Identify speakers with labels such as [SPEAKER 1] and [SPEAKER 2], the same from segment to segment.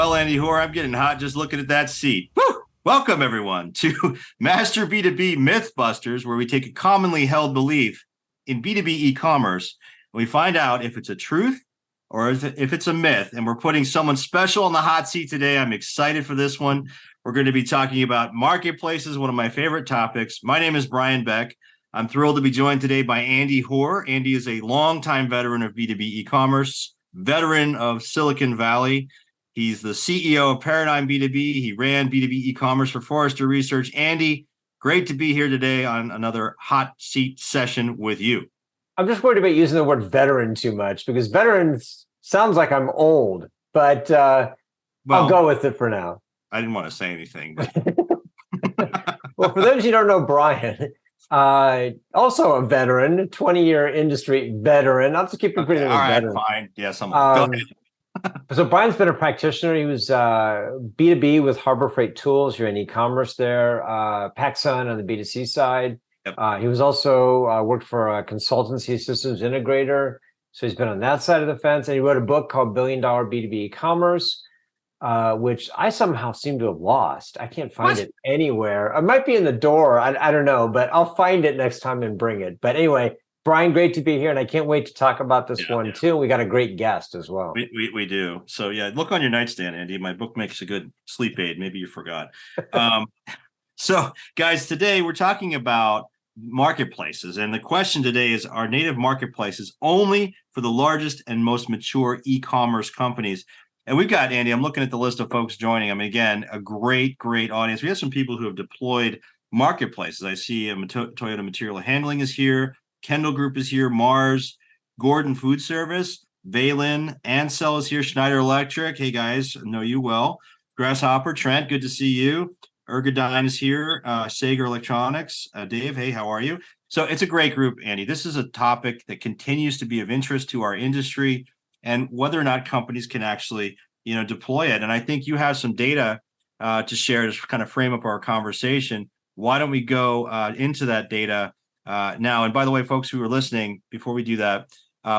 [SPEAKER 1] Well, Andy Hoare, I'm getting hot just looking at that seat. Woo! Welcome, everyone, to Master B2B Mythbusters, where we take a commonly held belief in B2B e-commerce, and we find out if it's a truth or if it's a myth. And we're putting someone special on the hot seat today. I'm excited for this one. We're going to be talking about marketplaces, one of my favorite topics. My name is Brian Beck. I'm thrilled to be joined today by Andy Hoare. Andy is a longtime veteran of B2B e-commerce, veteran of Silicon Valley. He's the CEO of Paradigm B2B. He ran B2B e-commerce for Forrester Research. Andy, great to be here today on another hot seat session with you.
[SPEAKER 2] I'm just worried about using the word veteran too much because veteran sounds like I'm old, but I'll go with it for now.
[SPEAKER 1] I didn't want to say anything. But...
[SPEAKER 2] Well, for those of you who don't know Brian, also a veteran, 20-year industry veteran. I'll just keep repeating it as veteran.
[SPEAKER 1] Fine. Yes, go ahead.
[SPEAKER 2] So Brian's been a practitioner. He was B2B with Harbor Freight Tools. You're in e-commerce there. PacSun on the B2C side. Yep. He was also worked for a consultancy systems integrator. So he's been on that side of the fence. And he wrote a book called $1 Billion B2B E-commerce, which I somehow seem to have lost. I can't find it anywhere. It might be in the door. I don't know, but I'll find it next time and bring it. But anyway, Brian, great to be here, and I can't wait to talk about this one too. We got a great guest as well.
[SPEAKER 1] We do. So yeah, look on your nightstand, Andy. My book makes a good sleep aid. Maybe you forgot. So guys, today we're talking about marketplaces, and the question today is: are native marketplaces only for the largest and most mature e-commerce companies? And we've got, Andy, I'm looking at the list of folks joining. I mean, again, a great audience. We have some people who have deployed marketplaces. I see Toyota Material Handling is here. Kendall Group is here, Mars, Gordon Food Service, Valen, Ansel is here, Schneider Electric. Hey, guys, know you well. Grasshopper, Trent, good to see you. Ergodyne is here, Sager Electronics. Dave, hey, how are you? So it's a great group, Andy. This is a topic that continues to be of interest to our industry and whether or not companies can actually, deploy it. And I think you have some data to share to kind of frame up our conversation. Why don't we go into that data now? And by the way, folks who are listening, before we do that,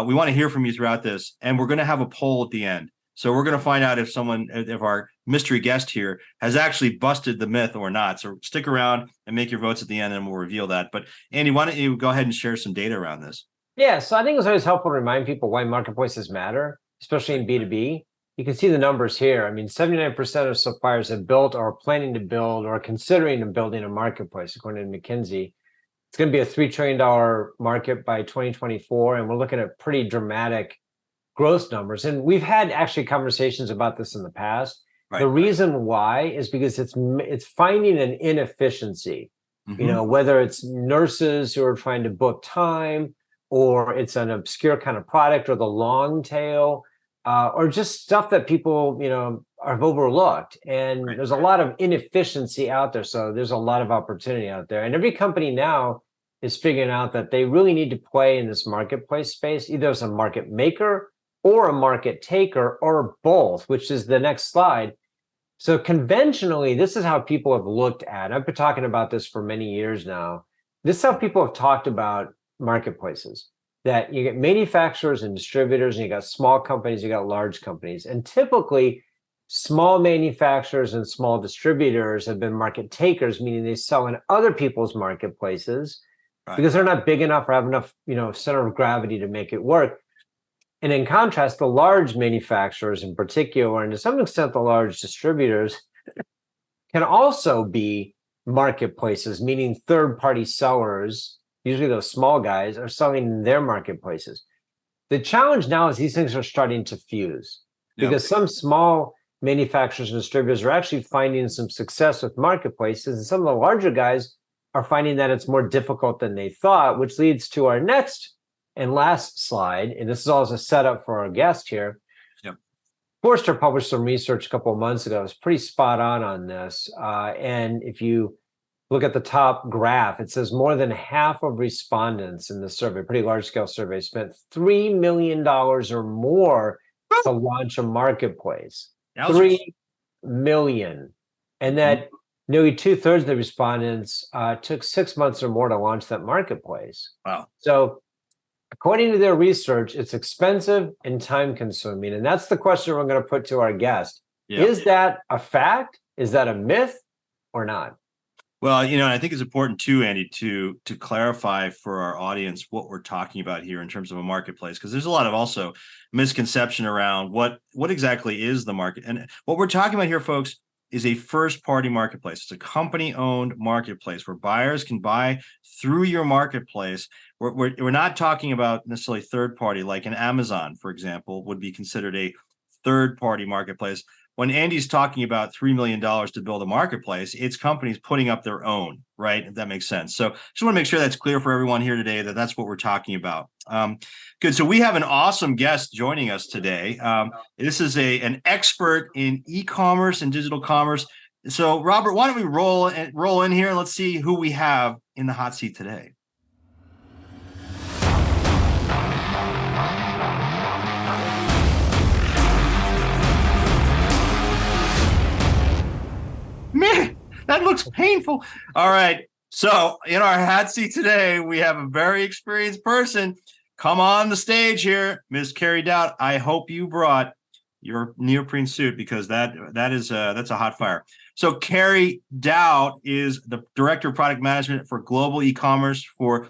[SPEAKER 1] we want to hear from you throughout this, and we're going to have a poll at the end. So we're going to find out if our mystery guest here has actually busted the myth or not. So stick around and make your votes at the end, and we'll reveal that. But Andy, why don't you go ahead and share some data around this?
[SPEAKER 2] Yeah, so I think it's always helpful to remind people why marketplaces matter, especially in B2B. You can see the numbers here. I mean, 79% of suppliers have built or are planning to build or are considering building a marketplace, according to McKinsey. It's going to be a $3 trillion market by 2024, and we're looking at pretty dramatic growth numbers. And we've had actually conversations about this in the past. Right. The reason why is because it's finding an inefficiency, whether it's nurses who are trying to book time, or it's an obscure kind of product, or the long tail, or just stuff that people, have overlooked. And there's a lot of inefficiency out there. So there's a lot of opportunity out there. And every company now is figuring out that they really need to play in this marketplace space, either as a market maker or a market taker or both, which is the next slide. So conventionally, this is how people have looked at, I've been talking about this for many years now. This is how people have talked about marketplaces, that you get manufacturers and distributors, and you got small companies, you got large companies. And typically, small manufacturers and small distributors have been market takers, meaning they sell in other people's marketplaces because they're not big enough or have enough, center of gravity to make it work. And in contrast, the large manufacturers in particular, and to some extent the large distributors, can also be marketplaces, meaning third-party sellers, usually those small guys, are selling in their marketplaces. The challenge now is these things are starting to fuse because some small manufacturers and distributors are actually finding some success with marketplaces, and some of the larger guys are finding that it's more difficult than they thought, which leads to our next and last slide. And this is all as a setup for our guest here. Yep. Forrester published some research a couple of months ago. It's pretty spot on this. And if you look at the top graph, it says more than half of respondents in the survey, pretty large scale survey, spent $3 million or more to launch a marketplace. $3 million. And that nearly 2/3 of the respondents took 6 months or more to launch that marketplace.
[SPEAKER 1] Wow.
[SPEAKER 2] So according to their research, it's expensive and time consuming. And that's the question we're going to put to our guest.
[SPEAKER 1] Yeah.
[SPEAKER 2] Is that a fact? Is that a myth or not?
[SPEAKER 1] Well, I think it's important too, Andy, to clarify for our audience what we're talking about here in terms of a marketplace, because there's a lot of also misconception around what exactly is the market. And what we're talking about here, folks, is a first-party marketplace. It's a company-owned marketplace where buyers can buy through your marketplace. We're not talking about necessarily third-party, like an Amazon, for example, would be considered a third-party marketplace. When Andy's talking about $3 million to build a marketplace, it's companies putting up their own, right? If that makes sense. So just want to make sure that's clear for everyone here today, that that's what we're talking about. Good. So we have an awesome guest joining us today. This is an expert in e-commerce and digital commerce. So Robert, why don't we roll in here and let's see who we have in the hot seat today. Man, that looks painful. All right. So in our hot seat today, we have a very experienced person. Come on the stage here, Ms. Karie Daudt. I hope you brought your neoprene suit, because that's a hot fire. So Karie Daudt is the Director of Product Management for Global E-commerce for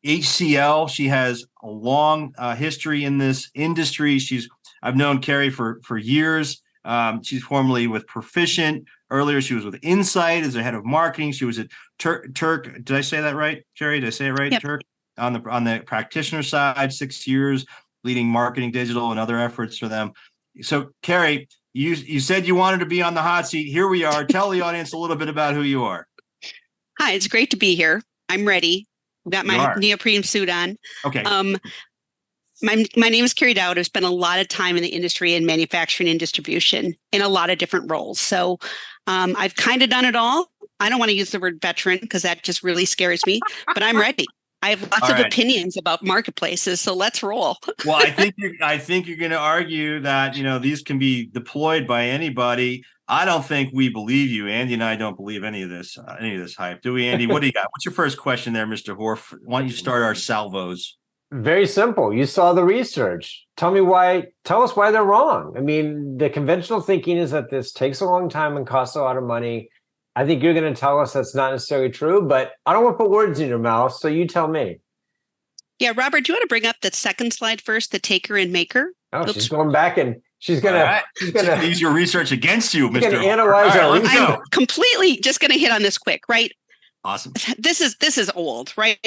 [SPEAKER 1] HCL. She has a long history in this industry. I've known Karie for years. She's formerly with Proficient. Earlier, she was with Insight as the head of marketing. She was at Turk. Did I say that right, Karie? Did I say it right? Yep. Turk on the practitioner side, 6 years leading marketing, digital, and other efforts for them. So, Karie, you said you wanted to be on the hot seat. Here we are. Tell the audience a little bit about who you are.
[SPEAKER 3] Hi, it's great to be here. I'm ready. I've got my neoprene suit on.
[SPEAKER 1] Okay.
[SPEAKER 3] My name is Karie Daudt. I've spent a lot of time in the industry in manufacturing and distribution in a lot of different roles. So I've kind of done it all. I don't want to use the word veteran because that just really scares me, but I'm ready. I have lots of opinions about marketplaces, so let's roll. Well,
[SPEAKER 1] I think you're going to argue that these can be deployed by anybody. I don't think we believe you. Andy and I don't believe any of this hype, do we, Andy? What do you got? What's your first question there, Mr. Horf? Why don't you start our salvos?
[SPEAKER 2] Very simple. You saw the research. Tell us why they're wrong. I mean, the conventional thinking is that this takes a long time and costs a lot of money. I think you're going to tell us that's not necessarily true, but I don't want to put words in your mouth, so you tell me.
[SPEAKER 3] Yeah, Robert, do you want to bring up that second slide first, the taker and maker?
[SPEAKER 2] Oh, oops. She's going back and she's gonna
[SPEAKER 1] use your research against you, Mr.
[SPEAKER 2] Gonna analyze our
[SPEAKER 3] research. I'm completely just going to hit on this quick, right?
[SPEAKER 1] Awesome.
[SPEAKER 3] This is old, right?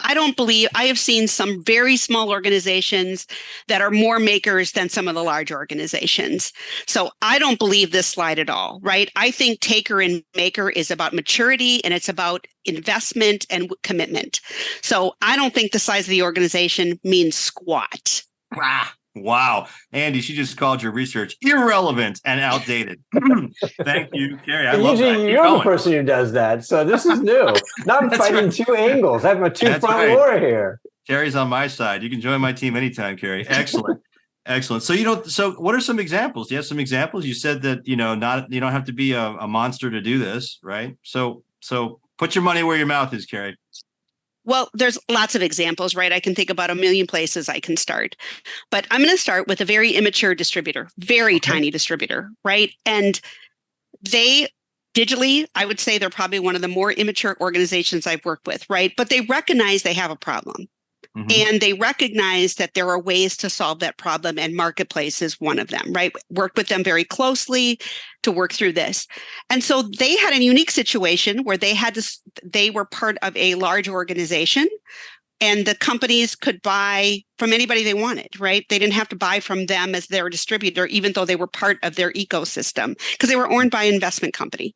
[SPEAKER 3] I don't believe I have seen some very small organizations that are more makers than some of the large organizations. So I don't believe this slide at all, right? I think taker and maker is about maturity and it's about investment and commitment. So I don't think the size of the organization means squat.
[SPEAKER 1] Wow. Andy, she just called your research irrelevant and outdated. Thank you, Karie. I love that.
[SPEAKER 2] Usually you're the person who does that. So this is new. Now I'm fighting two angles. I have a two-front war here.
[SPEAKER 1] Karie's on my side. You can join my team anytime, Karie. Excellent. Excellent. So what are some examples? Do you have some examples? You said that, you don't have to be a monster to do this, right? So put your money where your mouth is, Karie.
[SPEAKER 3] Well, there's lots of examples, right? I can think about a million places I can start. But I'm going to start with a very immature distributor, very tiny distributor, right? And they digitally, I would say they're probably one of the more immature organizations I've worked with, right? But they recognize they have a problem. And they recognize that there are ways to solve that problem, and marketplace is one of them, right? Worked with them very closely to work through this. And so they had a unique situation where they were part of a large organization, and the companies could buy from anybody they wanted, right? They didn't have to buy from them as their distributor, even though they were part of their ecosystem, because they were owned by an investment company.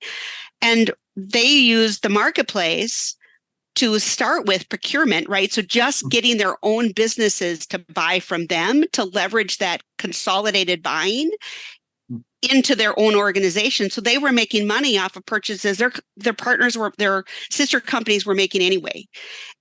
[SPEAKER 3] And they used the marketplace to start with procurement, right? So just getting their own businesses to buy from them to leverage that consolidated buying into their own organization. So they were making money off of purchases their partners their sister companies were making anyway.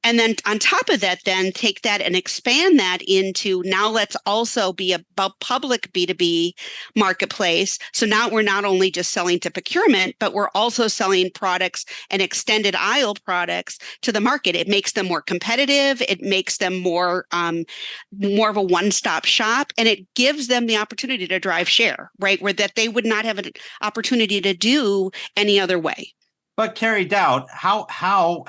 [SPEAKER 3] And then on top of that, then take that and expand that into now let's also be a public B2B marketplace. So now we're not only just selling to procurement, but we're also selling products and extended aisle products to the market. It makes them more competitive. It makes them more of a one-stop shop, and it gives them the opportunity to drive share, right? Where that they would not have an opportunity to do any other way.
[SPEAKER 1] But Karie Daudt, how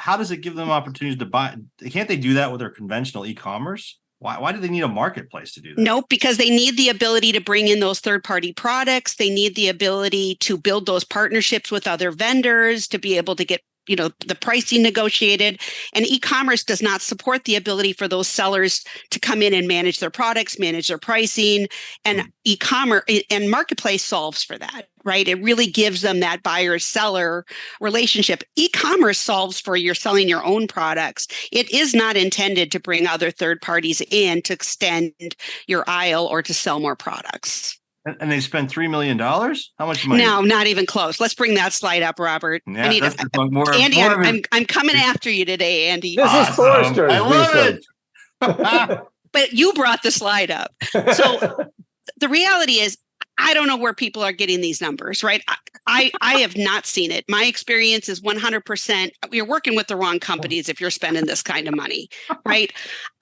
[SPEAKER 1] does it give them opportunities to buy? Can't they do that with their conventional e-commerce? Why do they need a marketplace to do that?
[SPEAKER 3] Nope, because they need the ability to bring in those third-party products. They need the ability to build those partnerships with other vendors to be able to get the pricing negotiated. And e-commerce does not support the ability for those sellers to come in and manage their products, manage their pricing. And e-commerce and marketplace solves for that, right? It really gives them that buyer-seller relationship. E-commerce solves for you're selling your own products. It is not intended to bring other third parties in to extend your aisle or to sell more products.
[SPEAKER 1] And they spend $3 million? How much money?
[SPEAKER 3] No, not even close. Let's bring that slide up, Robert.
[SPEAKER 1] Yeah,
[SPEAKER 3] I need Andy, I'm coming after you today, Andy.
[SPEAKER 2] This is Forrester's
[SPEAKER 1] I love
[SPEAKER 2] research.
[SPEAKER 3] But you brought the slide up. So the reality is, I don't know where people are getting these numbers, right? I have not seen it. My experience is 100%. You're working with the wrong companies if you're spending this kind of money, right?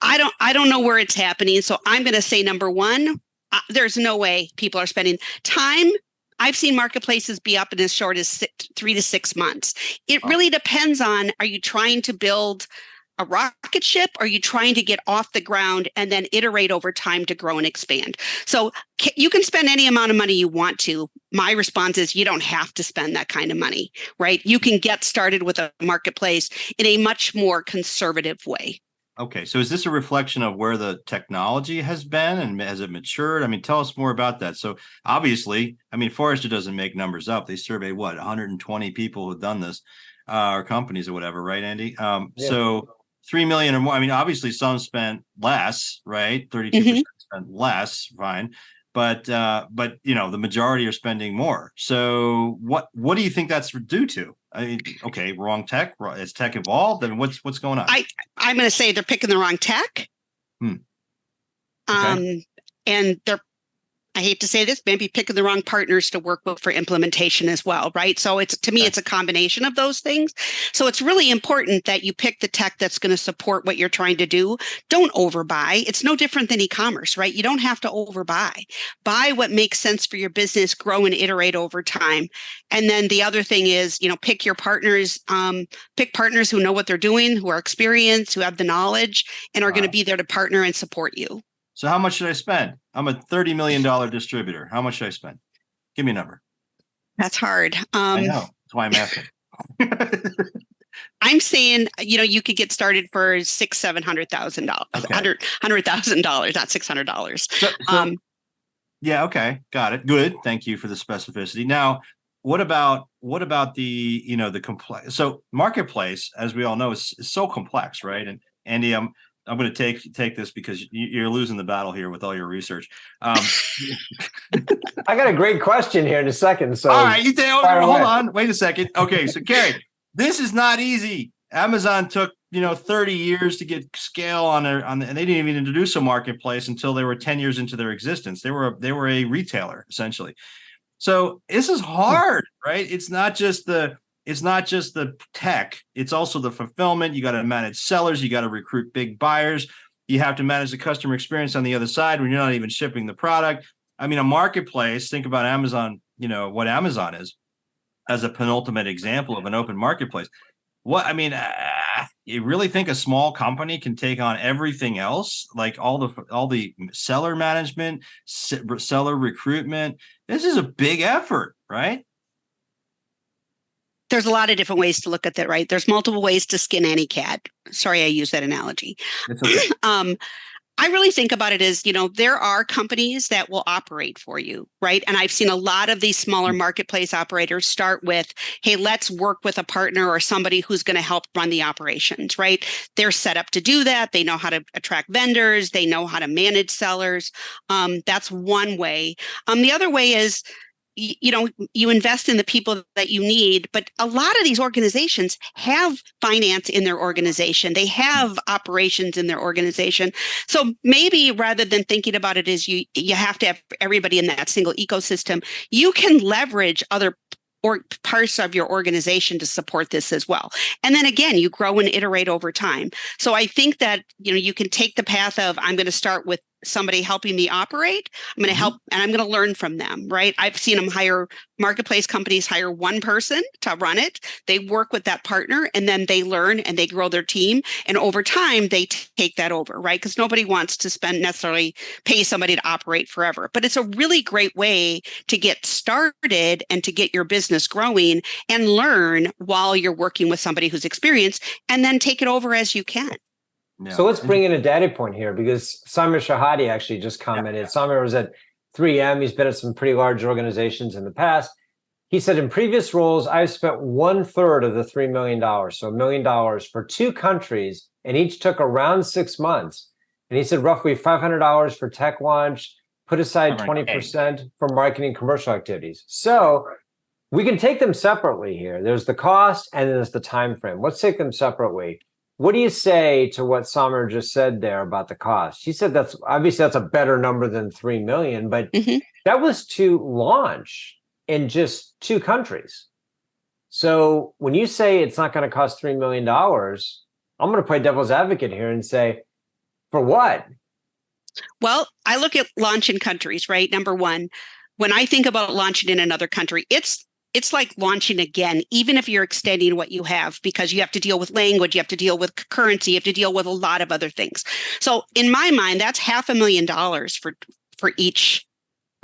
[SPEAKER 3] I don't know where it's happening. So I'm going to say number one, there's no way people are spending time. I've seen marketplaces be up in as short as 3 to 6 months. It really depends on, are you trying to build a rocket ship? Or are you trying to get off the ground and then iterate over time to grow and expand? So you can spend any amount of money you want to. My response is you don't have to spend that kind of money, right? You can get started with a marketplace in a much more conservative way.
[SPEAKER 1] Okay, so is this a reflection of where the technology has been and has it matured? I mean, tell us more about that. So obviously, I mean, Forrester doesn't make numbers up. They survey 120 people who've done this, or companies or whatever, right, Andy? So 3 million or more. I mean, obviously some spent less, right? 32% spent less, fine. But the majority are spending more. So what do you think that's due to? I mean, okay, wrong tech. Has tech evolved? And what's going on?
[SPEAKER 3] I'm going to say they're picking the wrong tech.
[SPEAKER 1] Okay.
[SPEAKER 3] And they're, I hate to say this, maybe picking the wrong partners to work with for implementation as well, right? So it's a combination of those things. So it's really important that you pick the tech that's going to support what you're trying to do. Don't overbuy. It's no different than e-commerce, right? You don't have to overbuy. Buy what makes sense for your business, grow and iterate over time. And then the other thing is, pick your partners, pick partners who know what they're doing, who are experienced, who have the knowledge, and are going to be there to partner and support you.
[SPEAKER 1] So how much should I spend? I'm a $30 million distributor. How much should I spend? Give me a number.
[SPEAKER 3] That's hard.
[SPEAKER 1] I know. That's why I'm asking.
[SPEAKER 3] I'm saying, you could get started for $600,000, $700,000, $100,000, not $600.
[SPEAKER 1] Yeah. Okay. Got it. Good. Thank you for the specificity. Now, what about the, the complex? So marketplace, as we all know, is so complex, right? And Andy, I'm going to take this because you're losing the battle here with all your research. I
[SPEAKER 2] got a great question here in a second. So
[SPEAKER 1] all right, hold on, wait a second. Okay, so Karie, this is not easy. Amazon took 30 years to get scale on and they didn't even introduce a marketplace until they were 10 years into their existence. They were a retailer essentially. So this is hard, right? It's not just the tech, it's also the fulfillment. You got to manage sellers, you got to recruit big buyers, you have to manage the customer experience on the other side when you're not even shipping the product. I mean, a marketplace, think about Amazon, what Amazon is as a penultimate example of an open marketplace. You really think a small company can take on everything else, like all the seller management, seller recruitment? This is a big effort, right?
[SPEAKER 3] There's a lot of different ways to look at that, right? There's multiple ways to skin any cat. Sorry, I used that analogy.
[SPEAKER 1] It's okay.
[SPEAKER 3] I really think about it as, there are companies that will operate for you, right? And I've seen a lot of these smaller marketplace operators start with, hey, let's work with a partner or somebody who's going to help run the operations, right? They're set up to do that. They know how to attract vendors. They know how to manage sellers. That's one way. The other way is, you invest in the people that you need, but a lot of these organizations have finance in their organization. They have operations in their organization. So maybe rather than thinking about it as you have to have everybody in that single ecosystem, you can leverage other or parts of your organization to support this as well. And then again, you grow and iterate over time. So I think that, you can take the path of, I'm going to start with somebody helping me operate. I'm going to help and I'm going to learn from them, right? I've seen them marketplace companies hire one person to run it. They work with that partner and then they learn and they grow their team. And over time, they take that over, right? Because nobody wants to necessarily pay somebody to operate forever. But it's a really great way to get started and to get your business growing and learn while you're working with somebody who's experienced, and then take it over as you can.
[SPEAKER 1] Yeah.
[SPEAKER 2] So let's bring in a data point here, because Samir Shahadi actually just commented. Samir was at 3M. He's been at some pretty large organizations in the past. He said, in previous roles, I've spent 1/3 of the $3 million, so $1 million for 2 countries, and each took around 6 months. And he said roughly $500 for tech launch, put aside 20% for marketing commercial activities. So we can take them separately here. There's the cost and there's the time frame. Let's take them separately. What do you say to what Samir just said there about the cost? He said that's a better number than 3 million, but that was to launch in just 2 countries. So when you say it's not going to cost $3 million, I'm going to play devil's advocate here and say, for what?
[SPEAKER 3] Well, I look at launch in countries, right? Number one, when I think about launching in another country, it's like launching again, even if you're extending what you have, because you have to deal with language, you have to deal with currency, you have to deal with a lot of other things. So in my mind, that's $500,000 for each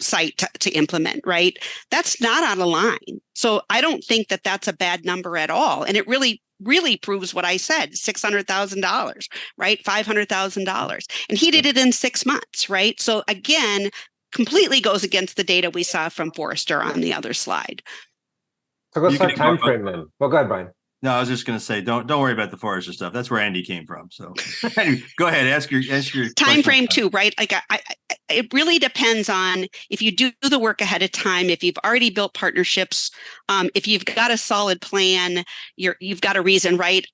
[SPEAKER 3] site to implement, right? That's not out of line. So I don't think that that's a bad number at all. And it really proves what I said, $600,000, right? $500,000. And he did it in 6 months, right? So again, completely goes against the data we saw from Forrester on the other slide.
[SPEAKER 2] So let's start time frame then. Well, go ahead, Brian.
[SPEAKER 1] No, I was just going to say, don't worry about the Forrester stuff. That's where Andy came from. So go ahead, ask your
[SPEAKER 3] time frame too, right? Like it really depends on if you do the work ahead of time, if you've already built partnerships, if you've got a solid plan, you've got a reason, right?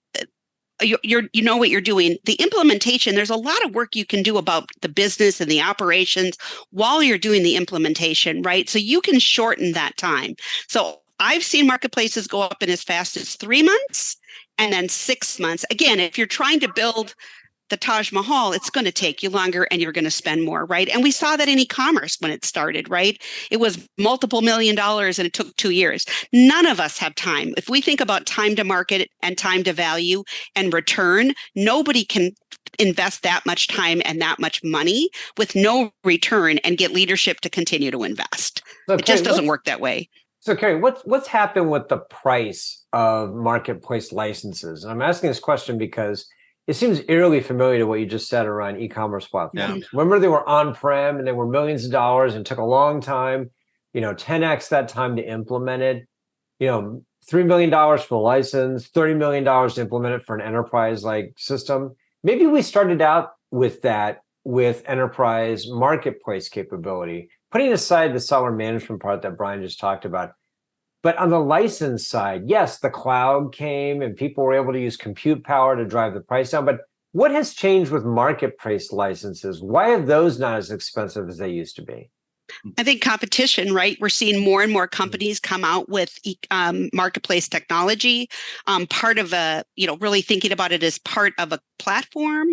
[SPEAKER 3] You know what you're doing. The implementation, there's a lot of work you can do about the business and the operations while you're doing the implementation, right? So you can shorten that time. So I've seen marketplaces go up in as fast as 3 months and then 6 months. Again, if you're trying to build the Taj Mahal, it's going to take you longer and you're going to spend more, right? And we saw that in e-commerce when it started, right? It was multiple $1 million and it took 2 years. None of us have time. If we think about time to market and time to value and return, nobody can invest that much time and that much money with no return and get leadership to continue to invest. It just doesn't work that way.
[SPEAKER 2] So, Karie, what's happened with the price of marketplace licenses? And I'm asking this question because it seems eerily familiar to what you just said around e-commerce platforms. Yeah. Remember, they were on-prem and they were millions of dollars and took a long time, 10x that time to implement it. $3 million for the license, $30 million to implement it for an enterprise-like system. Maybe we started out with that with enterprise marketplace capability, putting aside the seller management part that Brian just talked about. But on the license side, yes, the cloud came and people were able to use compute power to drive the price down. But what has changed with marketplace licenses? Why are those not as expensive as they used to be?
[SPEAKER 3] I think competition, right? We're seeing more and more companies come out with marketplace technology, part of really thinking about it as part of a platform.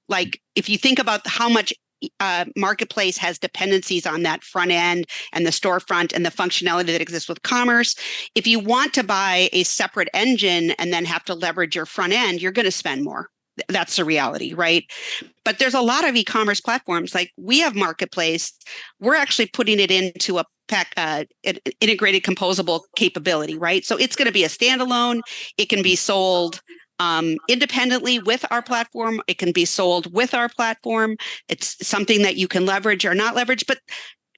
[SPEAKER 3] Like if you think about how much marketplace has dependencies on that front end and the storefront and the functionality that exists with commerce. If you want to buy a separate engine and then have to leverage your front end, you're going to spend more. That's the reality, right? But there's a lot of e-commerce platforms. Like we have marketplace. We're actually putting it into an integrated composable capability, right? So it's going to be a standalone. It can be sold independently with our platform. It can be sold with our platform. It's something that you can leverage or not leverage, but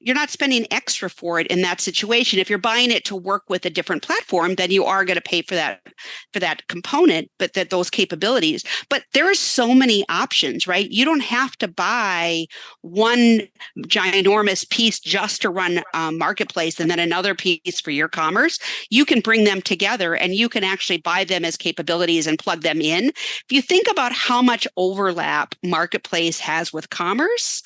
[SPEAKER 3] you're not spending extra for it in that situation. If you're buying it to work with a different platform, then you are going to pay for that component, but those capabilities. But there are so many options, right? You don't have to buy one ginormous piece just to run a marketplace and then another piece for your commerce. You can bring them together and you can actually buy them as capabilities and plug them in. If you think about how much overlap marketplace has with commerce,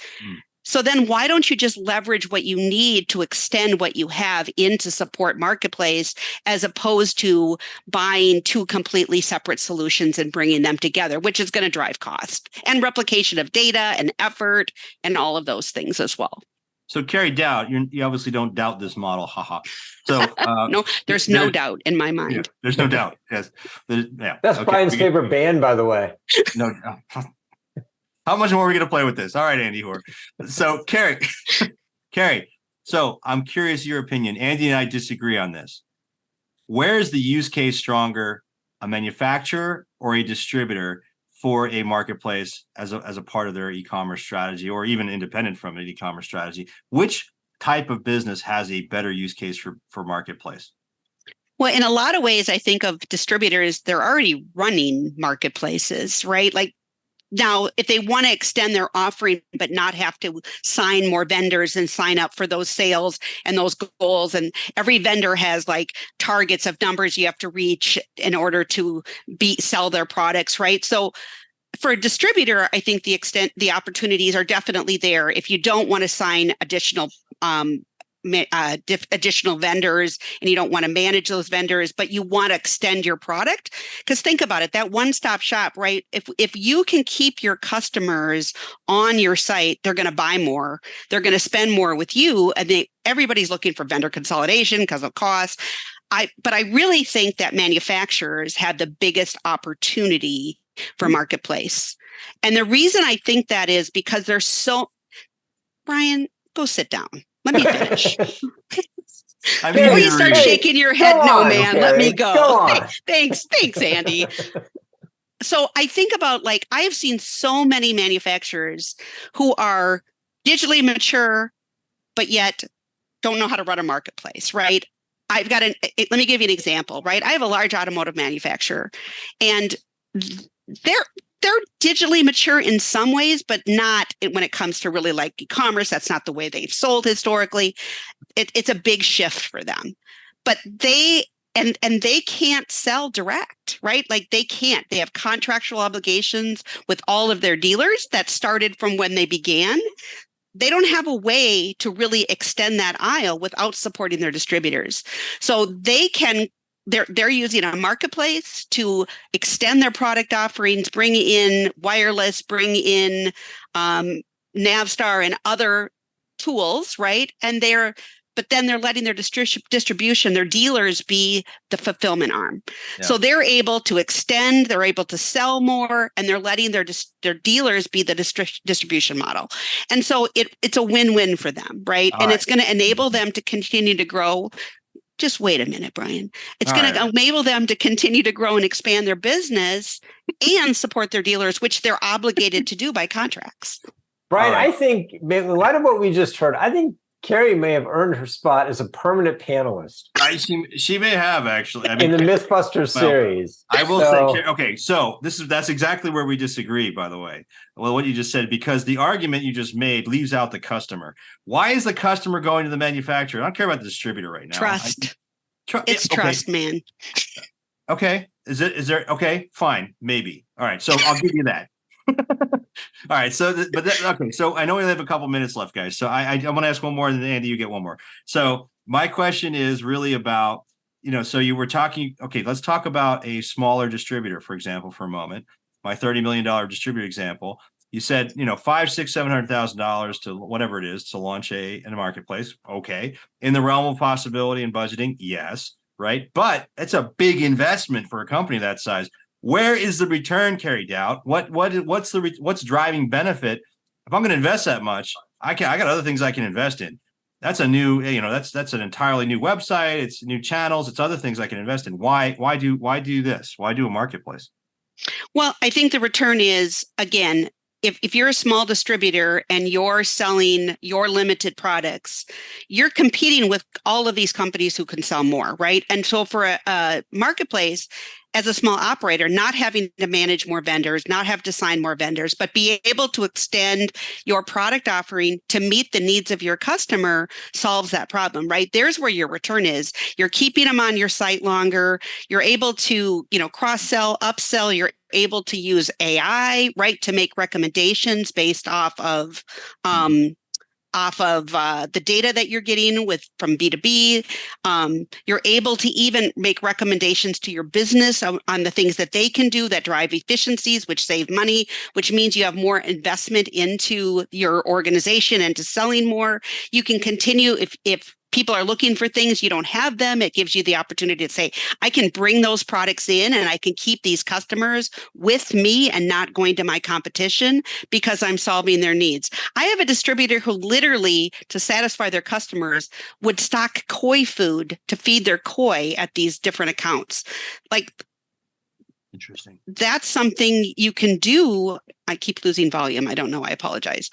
[SPEAKER 3] so then why don't you just leverage what you need to extend what you have into support marketplace, as opposed to buying two completely separate solutions and bringing them together, which is going to drive cost and replication of data and effort and all of those things as well.
[SPEAKER 1] So Karie Daudt, you obviously don't doubt this model, haha. So
[SPEAKER 3] no, there's no doubt in my mind.
[SPEAKER 1] Yeah, there's no doubt. Yes, yeah.
[SPEAKER 2] That's okay. Brian's favorite band, by the way.
[SPEAKER 1] No. How much more are we going to play with this? All right, Andy Hoare. So Karie, so I'm curious your opinion. Andy and I disagree on this. Where is the use case stronger, a manufacturer or a distributor for a marketplace as a part of their e-commerce strategy, or even independent from an e-commerce strategy? Which type of business has a better use case for marketplace?
[SPEAKER 3] Well, in a lot of ways, I think of distributors, they're already running marketplaces, right? Like, now, if they want to extend their offering, but not have to sign more vendors and sign up for those sales and those goals, and every vendor has like targets of numbers you have to reach in order to sell their products, right? So for a distributor, I think the opportunities are definitely there. If you don't want to sign additional vendors and you don't want to manage those vendors, but you want to extend your product, because think about it, that one-stop shop, right? If you can keep your customers on your site, they're going to buy more, they're going to spend more with you, and everybody's looking for vendor consolidation because of cost. But I really think that manufacturers have the biggest opportunity for marketplace. And the reason I think that is because they're Brian, go sit down. Let me finish. Before you start shaking your head, no, man, let me go. Thanks, Andy. So I think about, like, I have seen so many manufacturers who are digitally mature, but yet don't know how to run a marketplace, right? Let me give you an example, right? I have a large automotive manufacturer, and they're digitally mature in some ways, but not when it comes to really like e-commerce. That's not the way they've sold historically. It's a big shift for them, but they can't sell direct, right? Like they can't. They have contractual obligations with all of their dealers that started from when they began. They don't have a way to really extend that aisle without supporting their distributors. So they're using a marketplace to extend their product offerings, bring in wireless, bring in Navstar and other tools, right? But then they're letting their distribution, their dealers, be the fulfillment arm. Yeah. So they're able to extend, they're able to sell more, and they're letting their dealers be the distribution model. And so it's a win-win for them, right? And it's going to enable them to continue to grow. Just wait a minute, Brian. It's going to enable them to continue to grow and expand their business and support their dealers, which they're obligated to do by contracts.
[SPEAKER 2] Brian, I think, in light of what we just heard, I think Karie may have earned her spot as a permanent panelist.
[SPEAKER 1] She may have, actually.
[SPEAKER 2] I mean, in the Mythbusters series.
[SPEAKER 1] I will say, okay, so that's exactly where we disagree, by the way. Well, what you just said, because the argument you just made leaves out the customer. Why is the customer going to the manufacturer? I don't care about the distributor right now.
[SPEAKER 3] Trust. It's trust, man.
[SPEAKER 1] Okay. Is there? Okay, fine. Maybe. All right. So I'll give you that. All right. So, okay. So I know we only have a couple minutes left, guys. So I want to ask one more, and then Andy, you get one more. So my question is really about, so you were talking, okay, let's talk about a smaller distributor, for example, for a moment. My $30 million distributor example. You said, $500,000, $600,000, $700,000 to whatever it is to launch in a marketplace. Okay. In the realm of possibility and budgeting, yes. Right. But it's a big investment for a company that size. Where is the return, Karie Daudt? What's driving benefit? If I'm going to invest that much, I got other things I can invest in. That's a new, that's an entirely new website. It's new channels. It's other things I can invest in. Why do this? Why do a marketplace?
[SPEAKER 3] Well, I think the return is, again, if you're a small distributor and you're selling your limited products, you're competing with all of these companies who can sell more, right? And so for a marketplace, as a small operator, not having to manage more vendors, not have to sign more vendors, but be able to extend your product offering to meet the needs of your customer solves that problem, right? There's where your return is. You're keeping them on your site longer. You're able to, cross-sell, upsell. You're able to use AI, right, to make recommendations based off of the data that you're getting from B2B. You're able to even make recommendations to your business on the things that they can do that drive efficiencies, which save money, which means you have more investment into your organization and to selling more. You can continue if people are looking for things, you don't have them. It gives you the opportunity to say, I can bring those products in and I can keep these customers with me and not going to my competition because I'm solving their needs. I have a distributor who literally, to satisfy their customers, would stock koi food to feed their koi at these different accounts. Like,
[SPEAKER 1] interesting.
[SPEAKER 3] That's something you can do. I keep losing volume. I don't know. I apologize.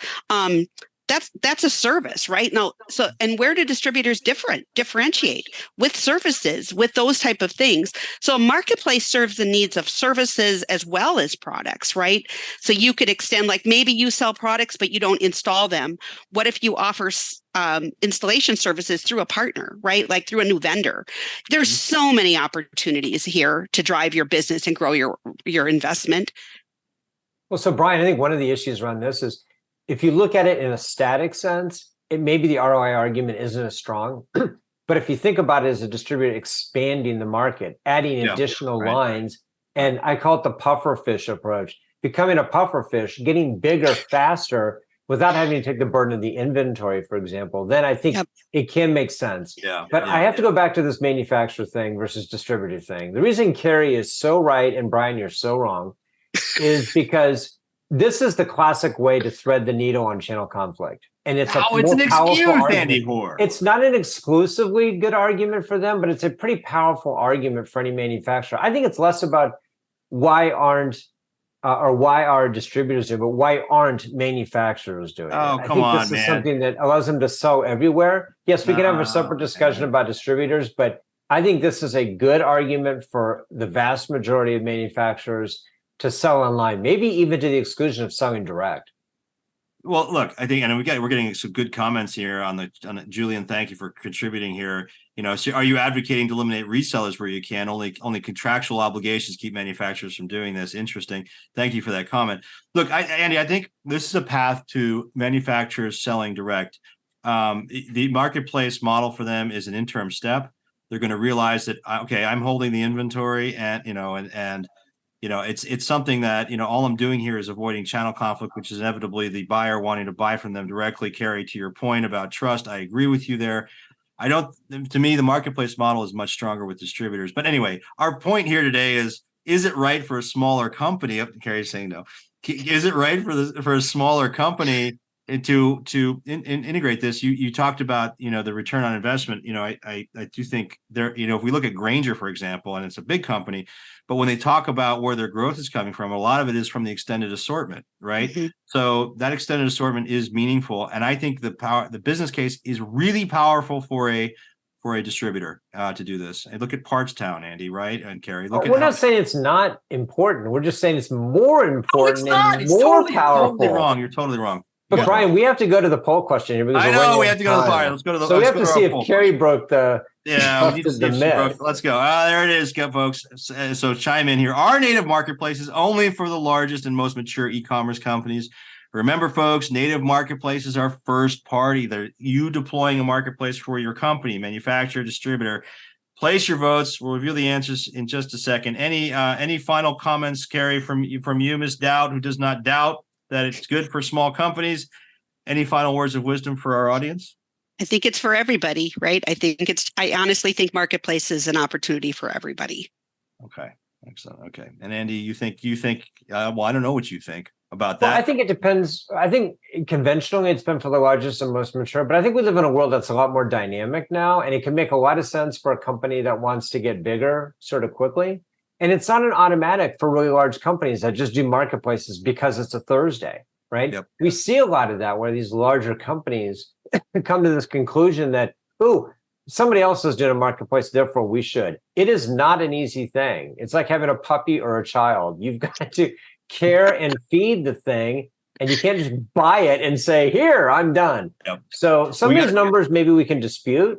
[SPEAKER 3] That's a service, right? Now, and where do distributors differentiate? With services, with those type of things. So a marketplace serves the needs of services as well as products, right? So you could extend, like maybe you sell products, but you don't install them. What if you offer installation services through a partner, right? Like through a new vendor. There's so many opportunities here to drive your business and grow your investment.
[SPEAKER 2] Well, so Brian, I think one of the issues around this is, if you look at it in a static sense, maybe the ROI argument isn't as strong. But if you think about it as a distributor expanding the market, adding additional lines, and I call it the puffer fish approach, becoming a puffer fish, getting bigger faster without having to take the burden of the inventory, for example, then I think it can make sense. But I have to go back to this manufacturer thing versus distributor thing. The reason Karie is so right and Brian, you're so wrong, is because this is the classic way to thread the needle on channel conflict. And it's
[SPEAKER 1] it's an excuse, Andy Hoare.
[SPEAKER 2] It's not an exclusively good argument for them, but it's a pretty powerful argument for any manufacturer. I think it's less about why are distributors doing it, but why aren't manufacturers doing it?
[SPEAKER 1] Oh, come on, man.
[SPEAKER 2] This is something that allows them to sell everywhere. Yes, we can have a separate discussion about distributors, but I think this is a good argument for the vast majority of manufacturers to sell online, maybe even to the exclusion of selling direct.
[SPEAKER 1] Well, look, I think, and we're getting some good comments here on the Julian. Thank you for contributing here. So are you advocating to eliminate resellers where you can? Only contractual obligations keep manufacturers from doing this. Interesting. Thank you for that comment. Look, Andy, I think this is a path to manufacturers selling direct. The marketplace model for them is an interim step. They're going to realize that I'm holding the inventory, and it's something that, all I'm doing here is avoiding channel conflict, which is inevitably the buyer wanting to buy from them directly. Karie, to your point about trust, I agree with you there. To me, the marketplace model is much stronger with distributors. But anyway, our point here today is it right for a smaller company? Karie's saying no. Is it right for a smaller company to integrate this? You talked about, the return on investment. I do think there, if we look at Grainger, for example, and it's a big company, but when they talk about where their growth is coming from, a lot of it is from the extended assortment, right? Mm-hmm. So that extended assortment is meaningful. And I think the business case is really powerful for a distributor to do this. And look at Partstown, Andy, right? And Karie,
[SPEAKER 2] we're not saying it's not important. We're just saying it's more important and more powerful.
[SPEAKER 1] You're totally wrong.
[SPEAKER 2] But Brian, we have to go to the poll question here.
[SPEAKER 1] I know we have to go to the fire. Let's go to the.
[SPEAKER 2] So we have to see if Karie broke the.
[SPEAKER 1] Yeah, we need to see if she broke. Let's go. There it is, folks. So chime in here. Are native marketplaces only for the largest and most mature e-commerce companies? Remember, folks, native marketplaces are first party. They're you deploying a marketplace for your company, manufacturer, distributor. Place your votes. We'll review the answers in just a second. Any final comments, Karie, from you, Ms. Daudt, who does not doubt that it's good for small companies? Any final words of wisdom for our audience?
[SPEAKER 3] I think it's for everybody, right? I honestly think marketplace is an opportunity for everybody.
[SPEAKER 1] Okay, excellent. Okay. And Andy, you think, well, I don't know what you think about that.
[SPEAKER 2] Well, I think it depends. I think conventionally it's been for the largest and most mature, but I think we live in a world that's a lot more dynamic now, and it can make a lot of sense for a company that wants to get bigger sort of quickly. And it's not an automatic for really large companies that just do marketplaces because it's a Thursday. right?
[SPEAKER 1] Yep.
[SPEAKER 2] We see a lot of that where these larger companies come to this conclusion that, ooh, somebody else is doing a marketplace, therefore we should. It is not an easy thing. It's like having a puppy or a child. You've got to care and feed the thing, and you can't just buy it and say, here, I'm done.
[SPEAKER 1] Yep.
[SPEAKER 2] So some of these numbers maybe we can dispute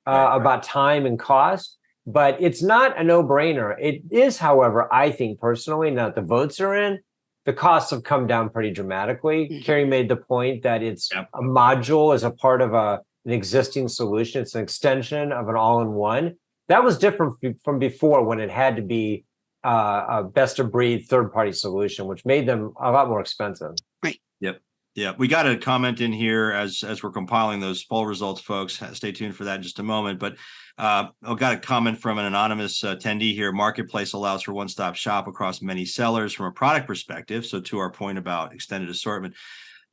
[SPEAKER 2] about time and cost, but it's not a no-brainer. It is, however, I think personally, now that the votes are in, the costs have come down pretty dramatically. Karie made the point that it's a module as a part of an existing solution. It's an extension of an all-in-one. That was different from before when it had to be a best-of-breed third-party solution, which made them a lot more expensive.
[SPEAKER 3] Right.
[SPEAKER 1] Yep. Yeah, we got a comment in here as we're compiling those poll results, folks. Stay tuned for that in just a moment. But I got a comment from an anonymous attendee here. Marketplace allows for one-stop shop across many sellers from a product perspective. So to our point about extended assortment.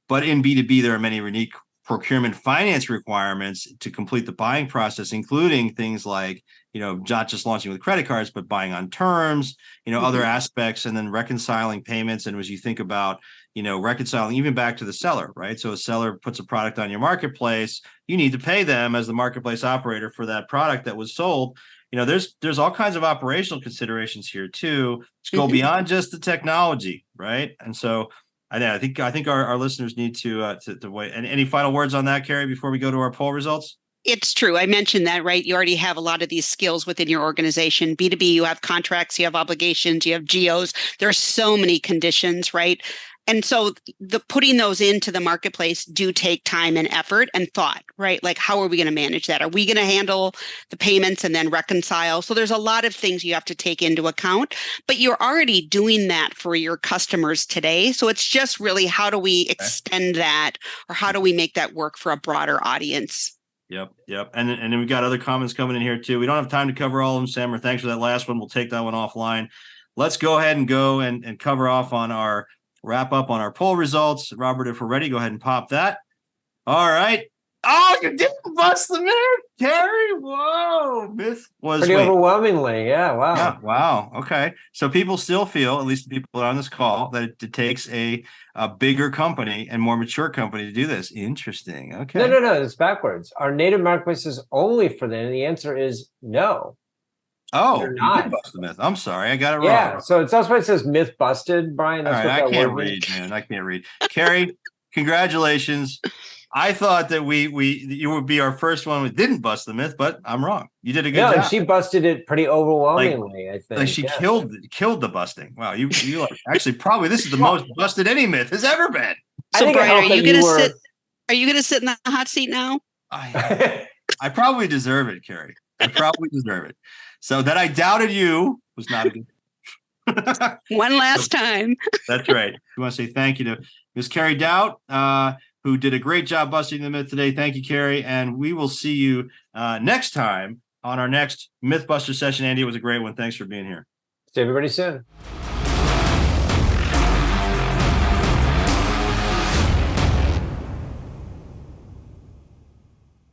[SPEAKER 1] But in B2B, there are many unique procurement finance requirements to complete the buying process, including things like, not just launching with credit cards, but buying on terms, other aspects, and then reconciling payments. And as you think about, reconciling even back to the seller, right? So a seller puts a product on your marketplace, you need to pay them as the marketplace operator for that product that was sold. There's all kinds of operational considerations here too, to go beyond just the technology, right? And so I think our listeners need to wait. And any final words on that, Karie, before we go to our poll results?
[SPEAKER 3] It's true. I mentioned that, right? You already have a lot of these skills within your organization. B2B, you have contracts, you have obligations, you have GOs. There are so many conditions, right? And so the putting those into the marketplace do take time and effort and thought, right? Like, how are we going to manage that? Are we going to handle the payments and then reconcile? So there's a lot of things you have to take into account, but you're already doing that for your customers today. So it's just really, how do we extend that, or how do we make that work for a broader audience?
[SPEAKER 1] Yep. And then we've got other comments coming in here too. We don't have time to cover all of them, Sammer. Thanks for that last one. We'll take that one offline. Let's go ahead and go and cover off on our wrap up on our poll results. Robert, if we're ready, go ahead and pop that. All right. Oh, you didn't bust the myth, Karie. Whoa. Myth was
[SPEAKER 2] pretty overwhelmingly. Yeah. Wow.
[SPEAKER 1] Yeah. Wow. Okay. So people still feel, at least the people on this call, that it takes a bigger company and more mature company to do this. Interesting. Okay.
[SPEAKER 2] No. It's backwards. Are native marketplaces only for them? And the answer is no.
[SPEAKER 1] Oh, you did bust the myth. I'm sorry. I got it wrong.
[SPEAKER 2] Yeah. So that's why it says myth busted, Brian. That's
[SPEAKER 1] all right, I can't read, man. I can't read. Karie, congratulations. I thought that you would be our first one who didn't bust the myth, but I'm wrong. You did a good job.
[SPEAKER 2] No, she busted it pretty overwhelmingly, I think.
[SPEAKER 1] Like she killed the busting. Wow, you actually probably this is the most busted any myth has ever been.
[SPEAKER 3] So Brian, are you gonna sit in the hot seat now?
[SPEAKER 1] I probably deserve it, Karie. I probably deserve it. So that I doubted you was not a good
[SPEAKER 3] one last time.
[SPEAKER 1] That's right. We want to say thank you to Ms. Karie Daudt, who did a great job busting the myth today. Thank you, Karie. And we will see you next time on our next Mythbuster session. Andy, it was a great one. Thanks for being here.
[SPEAKER 2] See everybody soon.